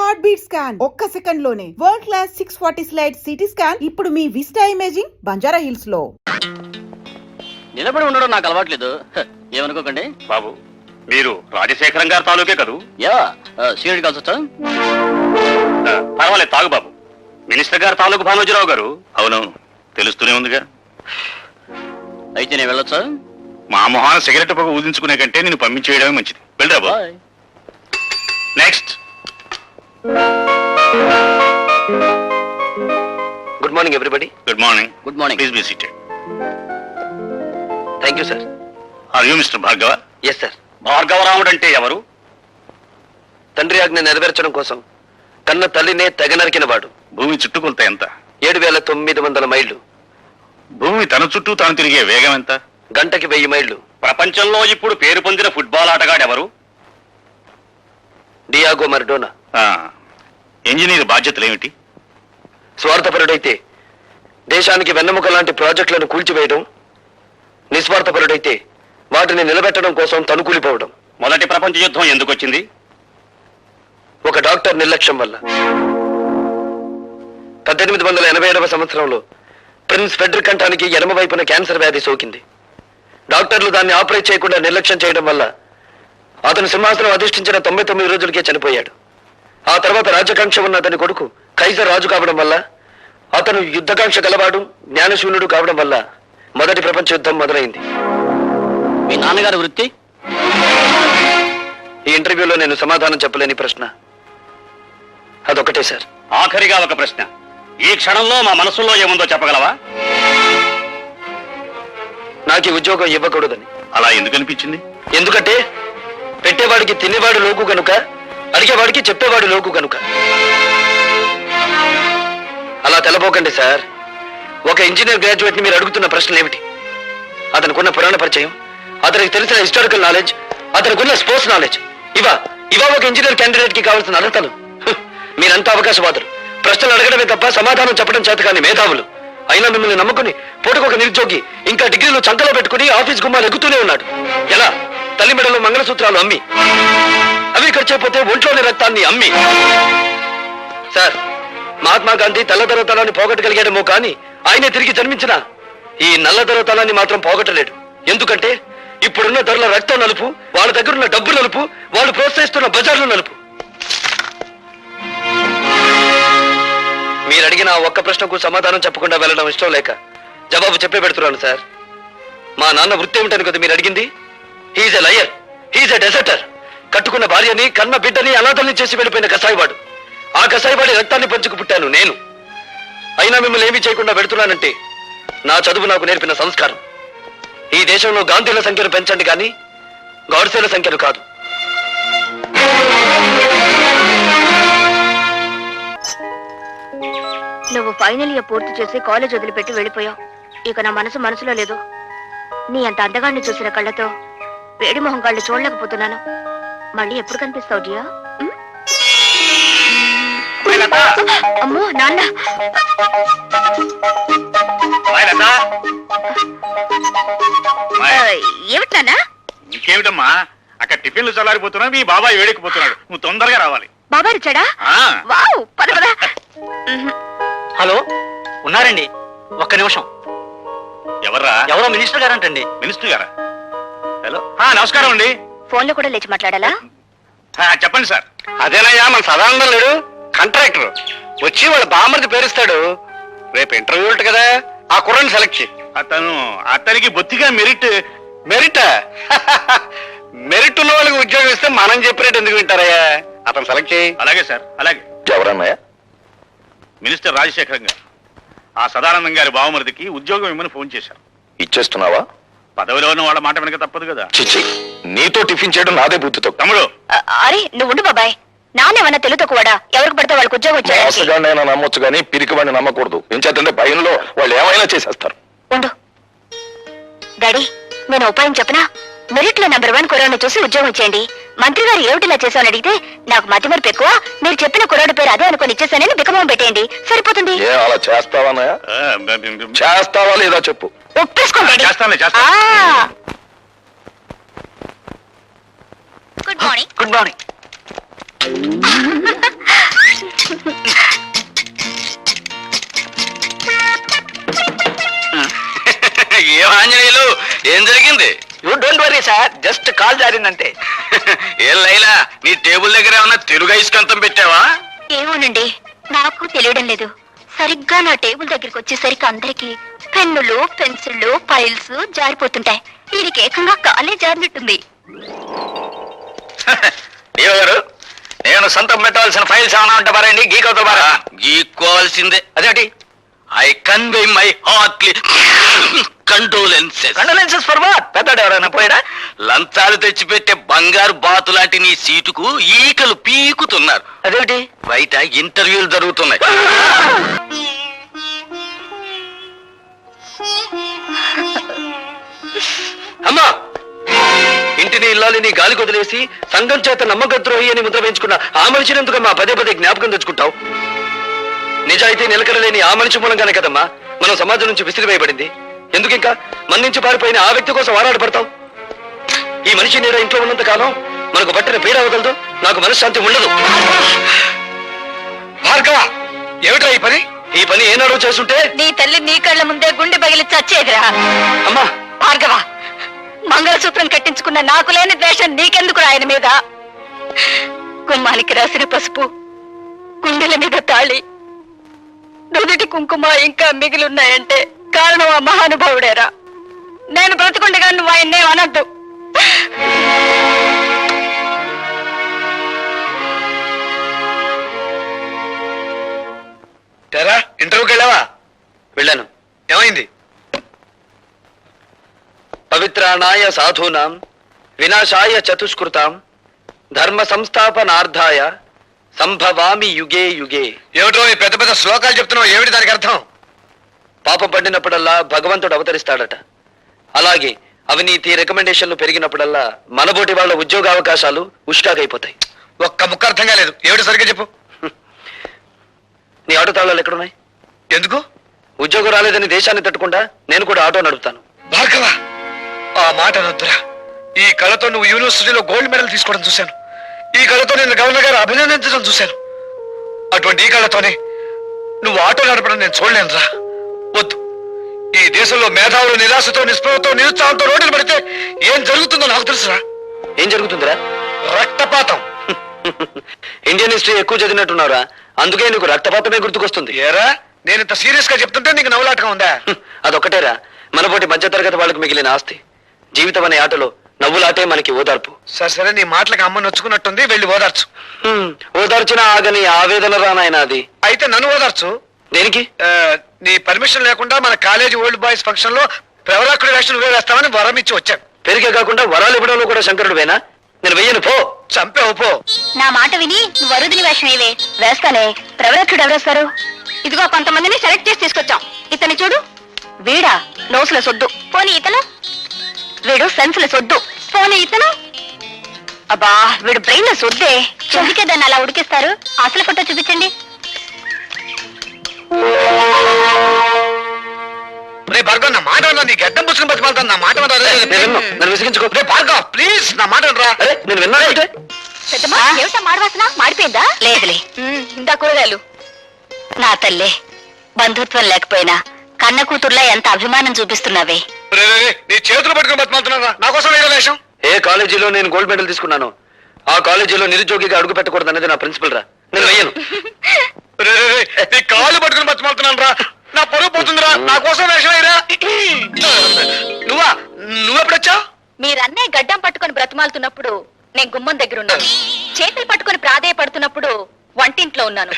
Heart beat scan ఒక్క second లోనే world class 640 slide CT scan ఇప్పుడు మీ విస్టా ఇమేజింగ్ బంజారా హిల్స్ లో. నిలబడి ఉండడం నాకు అలవాట్లేదు, ఏమనుకోకండి. బాబు, మీరు రాజశేఖరం గారి తాలూకే కదూ? యా, సీరియడ్ కాల్స్ వచ్చా? పర్వాలేదు, తాగు బాబు. మినిస్టర్ గారు తాలూకు భానోజీరావు గారు. అవునవును, తెలుస్తూనే ఉందిగా. అయితే నేను వెళ్ళొచ్చా? మా మొహాన సిగరెట్ పొగ ఊదించుకునే కంటే నేను పంపించేయడమే మంచిది. వెళ్ళరా బాబు. Next. Good morning everybody. Good morning. Good morning. Please be seated. Thank you sir. Are you mister Bhargava? Yes sir. Bhargavaramudu అంటే ఎవరు? తండ్రి ఆజ్ఞ నెరవేర్చడం కోసం కన్న తల్లినే తెగ నరికిన వాడు. భూమి చుట్టుకొలత ఎంత? 7,900 మైళ్ళు. భూమి తన చుట్టూ తాను తిరిగే వేగం ఎంత? గంటకి 1000 మైళ్ళు. ప్రపంచంలో ఇప్పుడు పేరు పొందిన ఫుట్బాల్ ఆటగాడెవరు? Diego Maradona. ఇంజనీర్ బాధ్యతలు ఏమిటి? స్వార్థపరుడైతే దేశానికి వెన్నెముక లాంటి ప్రాజెక్టులను కూల్చివేయడం, నిస్వార్థపరుడైతే వాటిని నిలబెట్టడం కోసం తనుకూలిపోవడం. మొదటి ప్రపంచ యుద్ధం ఎందుకు వచ్చింది? ఒక డాక్టర్ నిర్లక్ష్యం వల్ల. 1887వ సంవత్సరంలో ప్రిన్స్ ఫెడ్రిక్ కంఠానికి ఎడమ వైపున క్యాన్సర్ వ్యాధి సోకింది. డాక్టర్లు దాన్ని ఆపరేట్ చేయకుండా నిర్లక్ష్యం చేయడం వల్ల అతను సింహాసనం అధిష్ఠించిన 99 రోజులకే చనిపోయాడు. ఆ తర్వాత రాజకాంక్ష ఉన్న అతని కొడుకు కైజర్ రాజు కావడం వల్ల, అతను యుద్ధకాంక్ష గలవాడు, జ్ఞానశూన్యుడు కావడం వల్ల మొదటి ప్రపంచ యుద్ధం మొదలైంది. మీ నాన్నగారి వృత్తి? ఈ ఇంటర్వ్యూలో నేను సమాధానం చెప్పలేని ప్రశ్న అదొకటే సార్. ఆఖరిగా ఒక ప్రశ్న. ఈ క్షణంలో మా మనసులో ఏముందో చెప్పగలవా? నాకు ఈ ఉద్యోగం ఇవ్వకూడదని. అలా ఎందుకు అనిపించింది? ఎందుకంటే పెట్టేవాడికి తినేవాడు లోకు గనుక, అడిగేవాడికి చెప్పేవాడు లోకు గనుక. అలా తెలబోకండి సార్. ఒక ఇంజనీర్ గ్రాడ్యుయేట్ ని మీరు అడుగుతున్న ప్రశ్నలు ఏమిటి? అతనికున్న పురాణ పరిచయం, అతనికి తెలిసిన హిస్టారికల్ నాలెడ్జ్, అతనికున్న స్పోర్ట్స్ నాలెడ్జ్, ఇవా ఒక ఇంజనీర్ క్యాండిడేట్ కి కావాల్సిన అర్హతలు. మీరంతా అవకాశవాదులు. ప్రశ్నలు అడగడమే తప్ప సమాధానం చెప్పడం చేత కానీ మేధావులు. అయినా మిమ్మల్ని నమ్ముకుని పూటకొక నిరుద్యోగి ఇంకా డిగ్రీలు చంకలో పెట్టుకుని ఆఫీస్ గుమ్మాలు ఎగుతూనే ఉన్నాడు. ఎలా? తల్లి మెడలో మంగళసూత్రాలు అమ్మి, అవి ఖర్చైపోతే ఒంట్లోని రక్తాన్ని అమ్మి. సార్, మహాత్మా గాంధీ తెల్లదొరతనాన్ని పోగొట్టగలిగాడేమో కానీ ఆయనే తిరిగి జన్మించిన ఈ నల్లదొరతనాన్ని మాత్రం పోగొట్టలేడు. ఎందుకంటే ఇప్పుడున్న ధరల రక్తం నలుపు, వాళ్ళ దగ్గరున్న డబ్బు నలుపు, వాళ్ళు ప్రోత్సహిస్తున్న బజార్లు నలుపు. మీరు అడిగిన ఒక్క ప్రశ్నకు సమాధానం చెప్పకుండా వెళ్ళడం ఇష్టం లేక జవాబు చెప్పే పెడుతున్నాను సార్. మా నాన్న వృత్తి ఏమిటని కదా మీరు అడిగింది? He's a liar, he's a deserter. కట్టుకున్న భార్యని, కన్న బిడ్డని అనాథల్ని చేసి వెళ్ళిపోయిన కసాయివాడు. ఆ కసాయివాడి రక్తాన్ని పంచుకు పుట్టాను నేను. అయినా మిమ్మల్ని ఏమీ చేయకుండా పెడుతున్నానంటే నా చదువు నాకు నేర్పిన సంస్కారం. ఈ దేశంలో గాంధీల సంఖ్యను పెంచండి కానీ గాడ్సేల సంఖ్యను కాదు. నువ్వు ఫైనల్ ఇయర్ పూర్తి చేసి కాలేజ్ వదిలిపెట్టి వెళ్ళిపోయావు. ఇక నా మనసులో లేదు. నీ అంత అందగాన్ని చూసిన కళ్ళతో వేడి మొహం కళ్ళు చూడలేకపోతున్నాను. మళ్ళీ ఎప్పుడు కనిపిస్తావు డియా? అమ్మో నాన్న. ఏమిటి నాన్న? ఇంకేమిటమ్మా, అక్కడ టిఫిన్లు చల్లారిపోతున్నా, మీ బాబాయ్ వేడెక్కిపోతున్నాడు. నువ్వు తొందరగా రావాలి. బాబాయ్ వచ్చాడా? వావ్, పద పద. హలో, ఉన్నారండి? ఒక్క నిమిషం. ఎవర్రా? ఎవరో మినిస్టర్ గారంటండి. మినిస్టర్ గారా? హలో, నమస్కారం అండి. ఫోన్ లో కూడా లేచి మాట్లాడాలా? చెప్పండి సార్. అదేనయ్యా మన సదానందం లేడు, కాంట్రాక్టర్ వచ్చి వాళ్ళ బామ్మర్ది పేరుస్తాడు. రేపు ఇంటర్వ్యూ ఉంటుంది కదా, ఆ కుర్రని సెలెక్ట్ చేయి. అతనికి బొత్తిగా మెరిట్. మెరిట్ మెరిట్ ఉన్న వాళ్ళకి ఉద్యోగం ఇస్తే మనం చెప్పినట్టు ఎందుకు వింటారయ్యా? అతను సెలెక్ట్ చేయి. అలాగే సార్, అలాగే. ఎవరన్నాయా? మినిస్టర్ రాజశేఖరం గారు ఆ సదానందం గారి బావమరిదికి ఉద్యోగం ఇమ్మని ఫోన్ చేశారు. ఇచ్చేస్తున్నావా? పదవిలో ఉన్న వాళ్ళ మాట వెనక తప్పదు కదా. చిచ్చి, నీతో టిఫిన్ చేయడం నాదే బుద్ధితో. తమ్ముడు, అరే నువ్వు ఉండు బాబాయ్. నానేమన్నా తెలుతో కూడా ఎవరికి పడితే వాళ్ళకి ఉద్యోగం వచ్చాడు. నమ్మొచ్చు కానీ పిరికి వాడిని నమ్మకూడదు. ఏం చేద్దంటే భయంలో వాళ్ళు ఏమైనా చేసేస్తారు. ఉండు డాడీ, నేను ఉపాయం చెప్పనా? మెరిట్ లో నెంబర్ 1 కుర్రాడిని చూసి ఉద్యోగం ఇచ్చేయండి. మంత్రి గారు ఏమిటిలా చేశామని అడిగితే నాకు మతి మరపు ఎక్కువ, మీరు చెప్పిన కుర్రాడి పేరు అదే అనుకుని ఇచ్చేసానని బికమం పెట్టేయండి, సరిపోతుంది. అలా చేస్తావా? చేస్తావా లేదా చెప్పు. ఒప్పేసుకోండి. Good morning. Good morning. ఉంది you don't worry sir, just call జారిందంటే. ఏం లైలా నీ టేబుల్ దగ్గర ఏమన్నా తెలుగు ఐస్కంతం పెట్టావా? ఏమోనండి, నాకు తెలియడం లేదు. సరిగ్గా నా టేబుల్ దగ్గరికి వచ్చేసరికి అందరికి పెన్నులు, పెన్సిళ్ళు, ఫైల్స్ జారిపోతుంటాయి. వీరికి ఏకంగా కాలే జారినట్టుంది. దేవ గారు, నేను సొంతం పెట్టవలసిన ఫైల్స్ ఏమైనా ఉంటే మరండి గీకోవాల్సిందే. గీక్కోవాల్సిందే అదేంటి? I convey my heartly condolences. Condolences for what? పెద్దడు ఎవరైనా పోయాడా? లంచాలు తెచ్చిపెట్టే బంగారు బాతు లాంటి నీ సీటుకు ఈకలు పీకుతున్నారు. అదేంటి? బయట ఇంటర్వ్యూలు జరుగుతున్నాయి. అమ్మా, ఇంటిని ఇల్లాలిని గాలి కొదిలేసి సంఘం చేత నమ్మకద్రోహి అని ముద్ర వేయించుకున్న ఆ మనిషిని ఎందుకమ్మా పదే పదే జ్ఞాపకం తెచ్చుకుంటావు? నిజాయితీ నిలకడలేని ఆ మనిషి మూలంగానే కదమ్మా మనం సమాజం నుంచి విసిరివేయబడింది. ఎందుకు ఇంకా మన నుంచి పారిపోయిన ఆ వ్యక్తి కోసం ఆరాటపడతావు? ఈ మనిషి నేను ఇంట్లో ఉన్నంత కాలం మనకు పట్టిన పీడ అవగలదు, నాకు మనశ్శాంతి ఉండదు. భార్గవ, ఏమిటా ఈ పని? ఈ పని ఏనాడో చేస్తుంటే నీ తల్లి నీ కళ్ళ ముందే గుండె పగిలి చచ్చేదిరా. అమ్మా భార్గవ, మంగళసూత్రం కట్టించుకున్న నాకు లేని ద్వేషం నీకెందుకు ఆయన మీద? గుమ్మానికి రాసిన పసుపు, గుండెల మీద తాళి, నుదుటి కుంకుమ ఇంకా మిగిలిన్నాయంటే కారణం ఆ మహానుభావుడేరా. నేను బ్రతుకుండగా నువ్వు ఆయన్నే అనద్దు. తెరా ఇంటర్వ్యూకి వెళ్ళావా? వెళ్ళాను. ఏమైంది? పవిత్రాణాయ సాధూనాం వినాశాయ చతుష్కృతాం ధర్మ సంస్థాపనార్థాయ సంభవామి యుగే యుగే. ఏమిటో ఈ పెద్ద పెద్ద శ్లోకాలు చెప్తున్నావు, ఏమిటి దానికి అర్థం? పాపం పడినప్పుడల్లా భగవంతుడు అవతరిస్తాడట. అలాగే అవినీతి రికమెండేషన్లు పెరిగినప్పుడల్లా మనబోటి వాళ్ళ ఉద్యోగ అవకాశాలు ఉష్టాగైపోతాయి. ఒక్క ముక్క అర్థం కాలేదు, ఏమిటి సరిగ్గా చెప్పు. నీ ఆటో తాళాలు ఎక్కడున్నాయి? ఎందుకు? ఉద్యోగం రాలేదని దేశాన్ని తట్టుకుండా నేను కూడా ఆటో నడుపుతాను. భార్గవ, ఆ మాట అనొద్దురా. ఈ కళతో నువ్వు యూనివర్సిటీలో గోల్డ్ మెడల్ తీసుకోవడం చూశాను. ఈ కళతో నేను గవర్నర్ గారు అభినందించడం చూశాను. అటువంటి ఈ కళతోనే నువ్వు ఆటో నడపడం నేను చూడలేనురా. వద్దు. ఈ దేశంలో మేధావులు నిరాశతో, నిస్పృహతో, నిరుత్సాహంతో రోడ్డులు పడితే ఏం జరుగుతుందో నాకు తెలుసురా. ఏం జరుగుతుందిరా? రక్తపాతం. ఇండియన్ హిస్టరీ ఎక్కువ చదివినట్టున్నారా, అందుకే నీకు రక్తపాతమే గుర్తుకొస్తుంది. ఏరా, నేను ఇంత సీరియస్ గా చెప్తుంటే నీకు నవ్వులాటగా ఉందా? అదొక్కటేరా మనపోటి మధ్యతరగతి వాళ్ళకు మిగిలిన ఆస్తి. జీవితం అనే ఆటలో నవ్వులాటే మనకి ఓదార్పు. సరే, నీ మాటలకు అమ్మ నొచ్చుకున్నట్టుంది, వెళ్ళి ఓదార్చు. ఓదార్చిన ఆగని ఆవేదన రానాయన అది. అయితే నన్ను ఓదార్చు. దేనికి? నీ పర్మిషన్ లేకుండా మన కాలేజీ ఓల్డ్ బాయ్స్ ఫంక్షన్ లో ప్రవరాకుడి వేషం నువ్వే వేస్తామని వరం ఇచ్చి వచ్చాను. పెరిగే కాకుండా వరాలు ఇవ్వడంలో కూడా శంకరుడు వేనా? నేను వెయ్యను, పో. చంపేవు, పో. నా మాట విని నువ్వు వరుదిని వేషం ఏవే వేస్తానే. ప్రవరక్షుడు ఎవరేస్తారు? ఇదిగో కొంతమందిని సెలెక్ట్ చేసి తీసుకొచ్చాం. ఇతని చూడు, వీడా నోసుల సొద్దు. పోనీ ఇతను, వీడు సెన్సుల సొద్దు. పోనీ ఇతను, అబ్బా వీడు బ్రెయిన్ లో సొద్దే. అందుకే దాన్ని అలా ఉడికిస్తారు. అసలు ఫోటో చూపించండి. భార్గవ్, నా మాట నీ గడ్డం పుచ్చుకుని బతిమాలతాను. నా మాట నన్ను విసిగించుకో. భార్గవ్ ప్లీజ్, నా మాట రా. నేను విన్నాను. పెద్దమ్మా, ఏమిటా మాడవాసన? మాడిపోయిందా? లేదులే, ఇందా కూరగాయలు. నా తల్లే, బంధుత్వం లేకపోయినా కన్న కూతుర్లా ఎంత అభిమానం చూపిస్తున్నావే. నీ చేతులు పట్టుకుని బతిమాలుతున్నా. నా కోసం వేరే వేషం. ఏ కాలేజీలో నేను గోల్డ్ మెడల్ తీసుకున్నాను, ఆ కాలేజీలో నిరుద్యోగిగా అడుగు పెట్టకూడదు అనేది నా ప్రిన్సిపల్ రా. నేను వెయ్యను. నీ కాళ్ళు పట్టుకుని బతిమాలుతున్నాను రా. నా పరువు పోతుందిరా. నా కోసం వేషం వేయరా. నువ్వెప్పుడొచ్చావు? మీరన్నే గడ్డం పట్టుకొని బ్రతిమాలుతున్నప్పుడు నేను గుమ్మం దగ్గర ఉన్నాను. చేతులు పట్టుకొని ప్రాధేయపడుతున్నప్పుడు వంటింట్లో ఉన్నాను.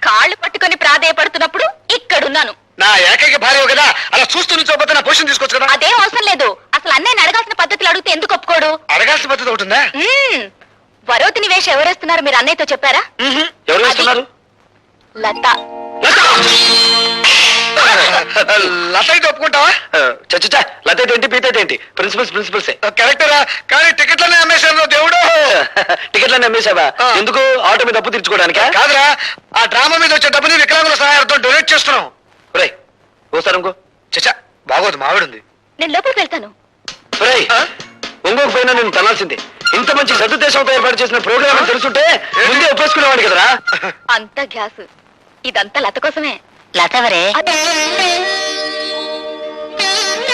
కాళ్ళు పట్టుకొని ప్రాధేయపడుతున్నప్పుడు ఇక్కడున్నాను. నా ఏకైక భార్య కదా, అలా చూస్తూ నుంచోపోతే నా పొజిషన్ తీసుకోవచ్చు కదా. అదేం అవసరం లేదు. అసలు అన్నయ్య అడగాల్సిన పద్ధతులు అడిగితే ఎందుకు ఒప్పుకోడు? అడగాల్సిన పద్ధతి ఒకటి. వరోతిని వేషం ఎవరేస్తున్నారు మీరు అన్నయ్యతో చెప్పారా? ఎవరు వేస్తున్నారు? లత. లత అయితే ఒప్పుకుంటావా? చచ్చా, లత అయితే ఏంటి, పీత ఏంటి? ప్రిన్సిపల్స్ కరెక్టరా. కానీ టికెట్లనే అమ్మేశారు దేవుడు. టికెట్లన్నీ అమ్మేశావా? ఎందుకు? ఆటో మీద అప్పు తీర్చుకోవడానికా? కాదురా, ఆ డ్రామా మీద వచ్చే డబ్బుని వికలాంగుల సహాయంతో డొనేట్ చేస్తున్నాం. రే ఓసారి ఇంకో. చచ్చా, బాగోదు, మావిడుంది. నేను లోపలికి వెళ్తాను. ఇంకొక పైన నేను తనాల్సిందే. ఇంత మంచి సదుద్దేశంతో ఏర్పాటు చేసిన ప్రోగ్రామ్ తెలుసుంటే ముందే ఒప్పేసుకునేవాడి కదరా. అంత గ్యాస్ ఇదంతా లత కోసమే. లత ఎవరే?